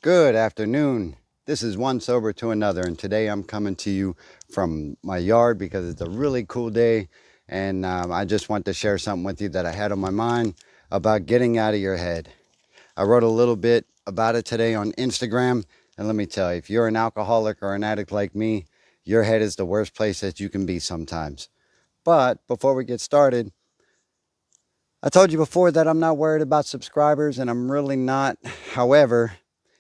Good afternoon. This is One Sober to Another, and today I'm coming to you from my yard because it's a really cool day, and I just want to share something with you that I had on my mind about getting out of your head. I wrote a little bit about it today on Instagram, and let me tell you, if you're an alcoholic or an addict like me, your head is the worst place that you can be sometimes. But before we get started, I told you before that I'm not worried about subscribers, and I'm really not. However,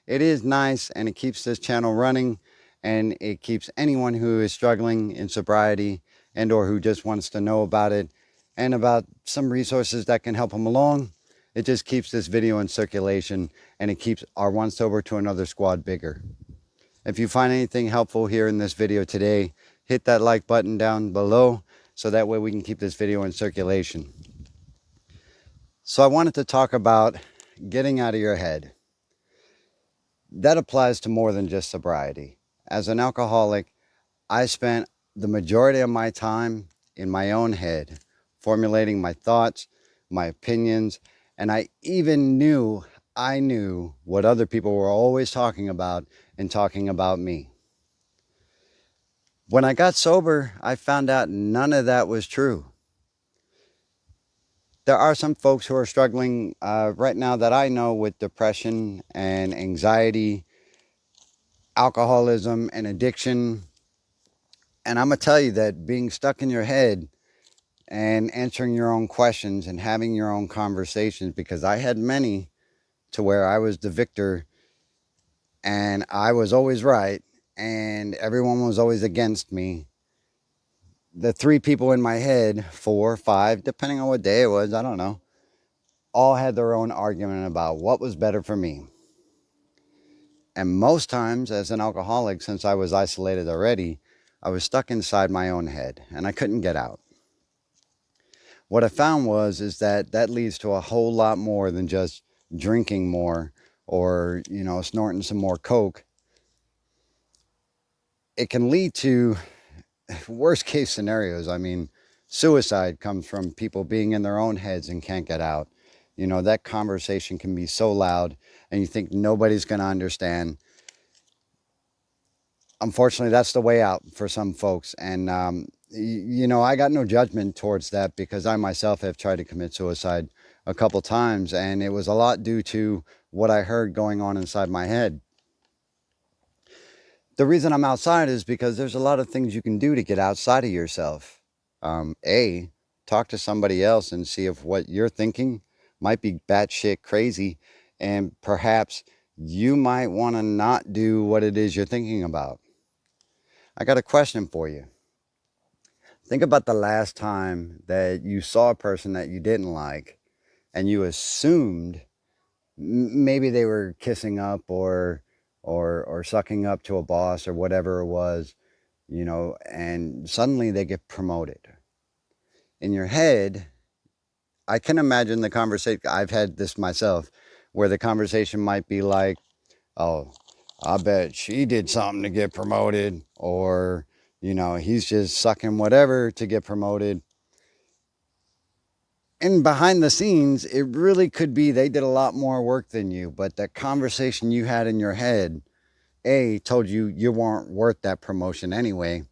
it is nice and it keeps this channel running, and it keeps anyone who is struggling in sobriety and or who just wants to know about it and about some resources that can help them along. It just keeps this video in circulation, and it keeps our One Sober to Another squad bigger. If you find anything helpful here in this video today, hit that like button down below so that way we can keep this video in circulation. So I wanted to talk about getting out of your head. That applies to more than just sobriety. As an alcoholic, I spent the majority of my time in my own head, formulating my thoughts, my opinions, and I knew what other people were always talking about and talking about me. When I got sober, I found out none of that was true. There are some folks who are struggling right now that I know with depression and anxiety, alcoholism and addiction. And I'm going to tell you that being stuck in your head and answering your own questions and having your own conversations, because I had many to where I was the victor and I was always right and everyone was always against me. The three people in my head, 4 or 5, depending on what day it was, I don't know, all had their own argument about what was better for me. And most times as an alcoholic, since I was isolated already, I was stuck inside my own head and I couldn't get out. What I found is that leads to a whole lot more than just drinking more or, snorting some more coke. It can lead to worst case scenarios. I mean, suicide comes from people being in their own heads and can't get out. That conversation can be so loud and you think nobody's going to understand. Unfortunately, that's the way out for some folks. And, I got no judgment towards that because I myself have tried to commit suicide a couple times, and it was a lot due to what I heard going on inside my head. The reason I'm outside is because there's a lot of things you can do to get outside of yourself. Talk to somebody else and see if what you're thinking might be batshit crazy, and perhaps you might want to not do what it is you're thinking about. I got a question for you. Think about the last time that you saw a person that you didn't like and you assumed maybe they were kissing up or sucking up to a boss or whatever it was, and suddenly they get promoted. In your head, I can imagine the conversation. I've had this myself where the conversation might be like, oh, I bet she did something to get promoted, or, he's just sucking whatever to get promoted. And behind the scenes, it really could be they did a lot more work than you, but that conversation you had in your head, told you you weren't worth that promotion anyway.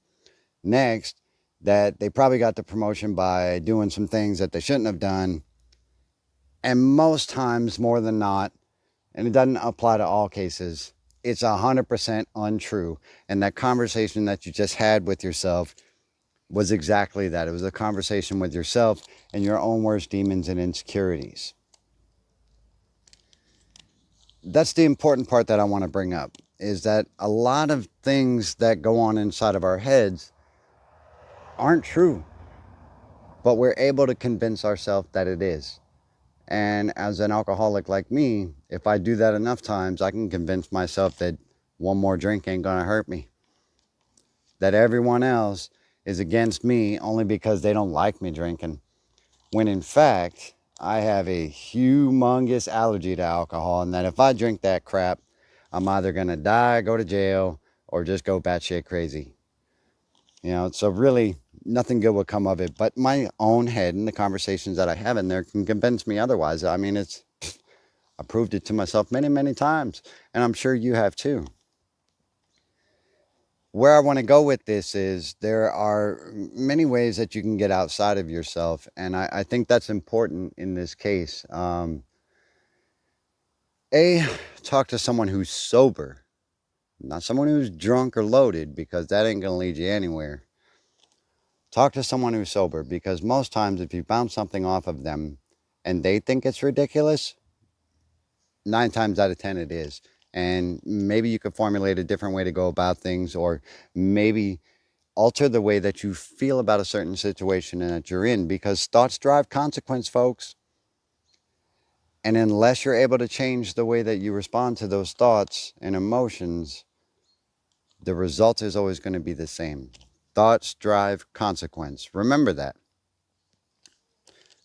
Next, that they probably got the promotion by doing some things that they shouldn't have done. And most times, more than not, and it doesn't apply to all cases, it's 100% untrue. And that conversation that you just had with yourself was exactly that. It was a conversation with yourself and your own worst demons and insecurities. That's the important part that I want to bring up, is that a lot of things that go on inside of our heads aren't true, but we're able to convince ourselves that it is. And as an alcoholic like me, if I do that enough times, I can convince myself that one more drink ain't gonna hurt me. That everyone else is against me only because they don't like me drinking. When in fact, I have a humongous allergy to alcohol, and that if I drink that crap, I'm either gonna die, go to jail, or just go batshit crazy. So really nothing good will come of it, but my own head and the conversations that I have in there can convince me otherwise. I mean, it's I proved it to myself many, many times, and I'm sure you have too. Where I want to go with this is there are many ways that you can get outside of yourself, and I think that's important in this case. A, talk to someone who's sober, not someone who's drunk or loaded, because that ain't going to lead you anywhere. Talk to someone who's sober, because most times if you bounce something off of them and they think it's ridiculous, 9 times out of 10 it is. And maybe you could formulate a different way to go about things, or maybe alter the way that you feel about a certain situation and that you're in, because thoughts drive consequence, folks. And unless you're able to change the way that you respond to those thoughts and emotions, the result is always going to be the same. Thoughts drive consequence. Remember that.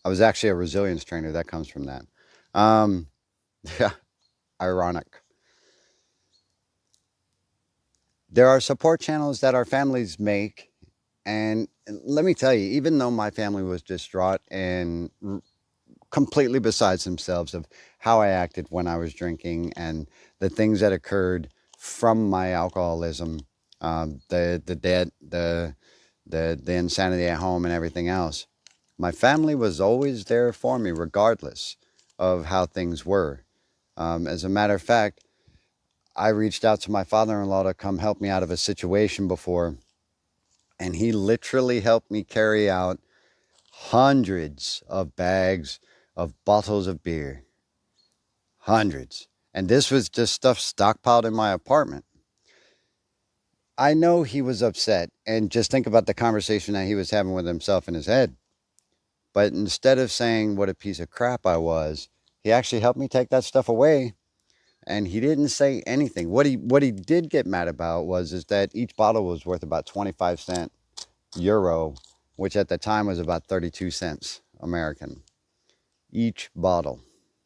I was actually a resilience trainer. That comes from that. Um, yeah, ironic. There are support channels that our families make. And let me tell you, even though my family was distraught and completely besides themselves of how I acted when I was drinking and the things that occurred from my alcoholism, the debt, the insanity at home and everything else, my family was always there for me regardless of how things were. As a matter of fact, I reached out to my father-in-law to come help me out of a situation before, and he literally helped me carry out hundreds of bags of bottles of beer. Hundreds. And this was just stuff stockpiled in my apartment. I know he was upset, and just think about the conversation that he was having with himself in his head. But instead of saying what a piece of crap I was, he actually helped me take that stuff away, and he didn't say anything. What he did get mad about was is that each bottle was worth about 25 cents euro, which at the time was about 32 cents American. Each bottle.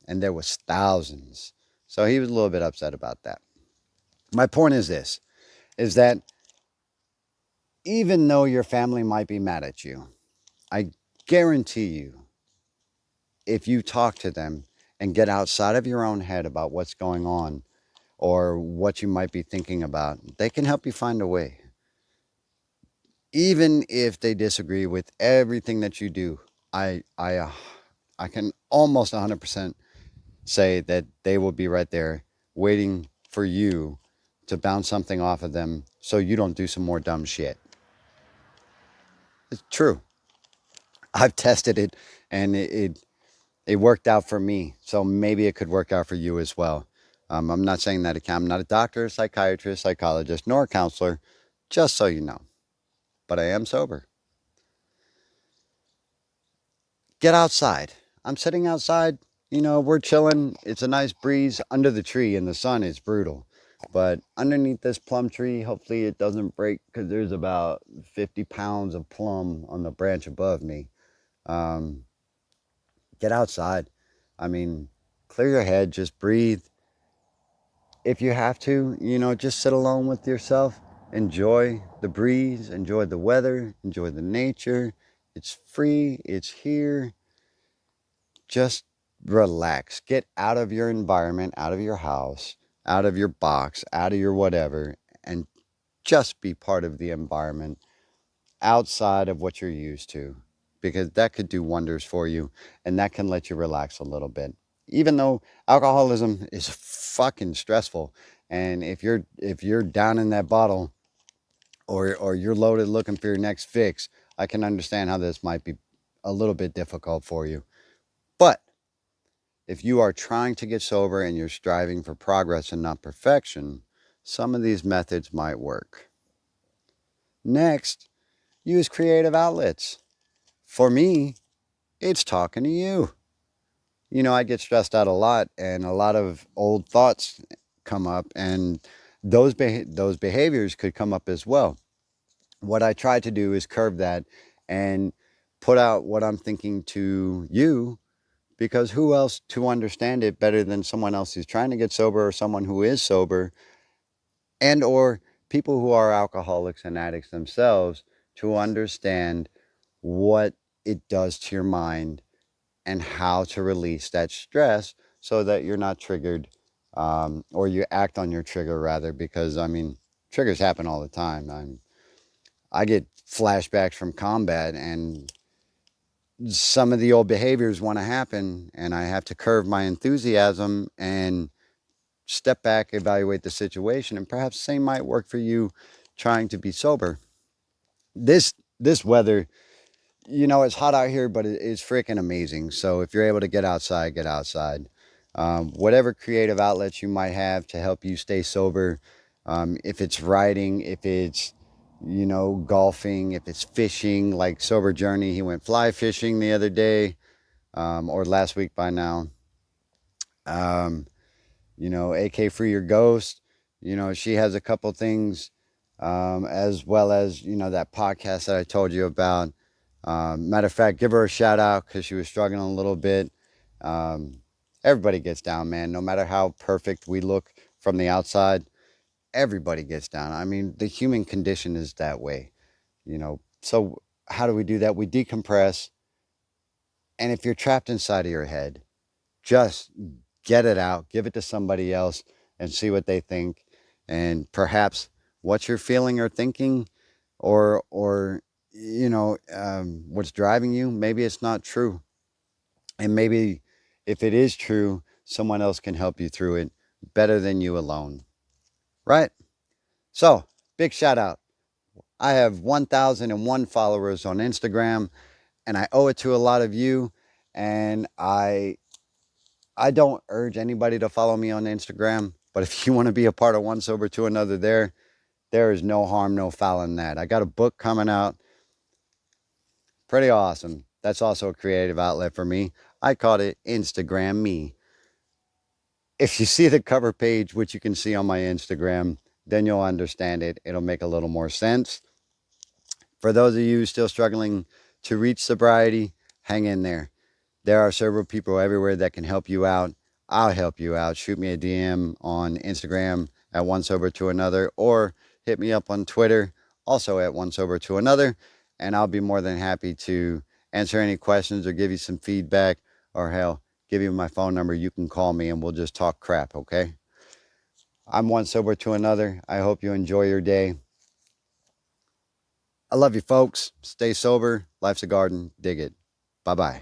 And there was thousands. So he was a little bit upset about that. My point is this, is that even though your family might be mad at you, I guarantee you, if you talk to them and get outside of your own head about what's going on or what you might be thinking about, they can help you find a way. Even if they disagree with everything that you do, I can almost 100% say that they will be right there waiting for you to bounce something off of them so you don't do some more dumb shit. It's true. I've tested it, and it worked out for me. So maybe it could work out for you as well. I'm not saying that I'm not a doctor, psychiatrist, psychologist, nor a counselor, just so you know. But I am sober. Get outside. I'm sitting outside. We're chilling. It's a nice breeze under the tree, and the sun is brutal. But underneath this plum tree, hopefully it doesn't break, because there's about 50 pounds of plum on the branch above me. Um, get outside. I mean, clear your head, just breathe. If you have to, just sit alone with yourself. Enjoy the breeze, enjoy the weather, enjoy the nature. It's free, it's here. Just relax. Get out of your environment, out of your house, out of your box, out of your whatever, and just be part of the environment outside of what you're used to, because that could do wonders for you, and that can let you relax a little bit. Even though alcoholism is fucking stressful, and if you're down in that bottle, or you're loaded looking for your next fix, I can understand how this might be a little bit difficult for you. But if you are trying to get sober and you're striving for progress and not perfection, some of these methods might work. Next, use creative outlets. For me, it's talking to you. I get stressed out a lot, and a lot of old thoughts come up, and those behaviors could come up as well. What I try to do is curb that and put out what I'm thinking to you, because who else to understand it better than someone else who's trying to get sober, or someone who is sober, and or people who are alcoholics and addicts themselves, to understand what it does to your mind and how to release that stress, so that you're not triggered, or you act on your trigger rather, because I mean, triggers happen all the time. I get flashbacks from combat, and some of the old behaviors want to happen, and I have to curb my enthusiasm and step back, evaluate the situation, and perhaps the same might work for you trying to be sober. This weather, it's hot out here, but it's freaking amazing. So if you're able to get outside, get outside. Whatever creative outlets you might have to help you stay sober, if it's writing, if it's golfing, if it's fishing, like Sober Journey, he went fly fishing the other day, or last week by now. AK Free Your Ghost, she has a couple things, as well as, that podcast that I told you about. Matter of fact, give her a shout out because she was struggling a little bit. Everybody gets down, man. No matter how perfect we look from the outside, everybody gets down. I mean, the human condition is that way, So how do we do that? We decompress. And if you're trapped inside of your head, just get it out, give it to somebody else and see what they think. And perhaps what you're feeling or thinking, or what's driving you, maybe it's not true. And maybe if it is true, someone else can help you through it better than you alone. Right? So, big shout out. I have 1,001 followers on Instagram, and I owe it to a lot of you. And I don't urge anybody to follow me on Instagram, but if you want to be a part of One Sober to Another there is no harm, no foul in that. I got a book coming out. Pretty awesome. That's also a creative outlet for me. I called it Instagram Me. If you see the cover page, which you can see on my Instagram, then you'll understand it. It'll make a little more sense. For those of you still struggling to reach sobriety, hang in there. There are several people everywhere that can help you out. I'll help you out. Shoot me a DM on Instagram at One Sober to Another, or hit me up on Twitter, also at One Sober to Another, and I'll be more than happy to answer any questions or give you some feedback, or hell, give you my phone number. You can call me and we'll just talk crap, okay? I'm One Sober to Another. I hope you enjoy your day. I love you, folks. Stay sober. Life's a garden. Dig it. Bye-bye.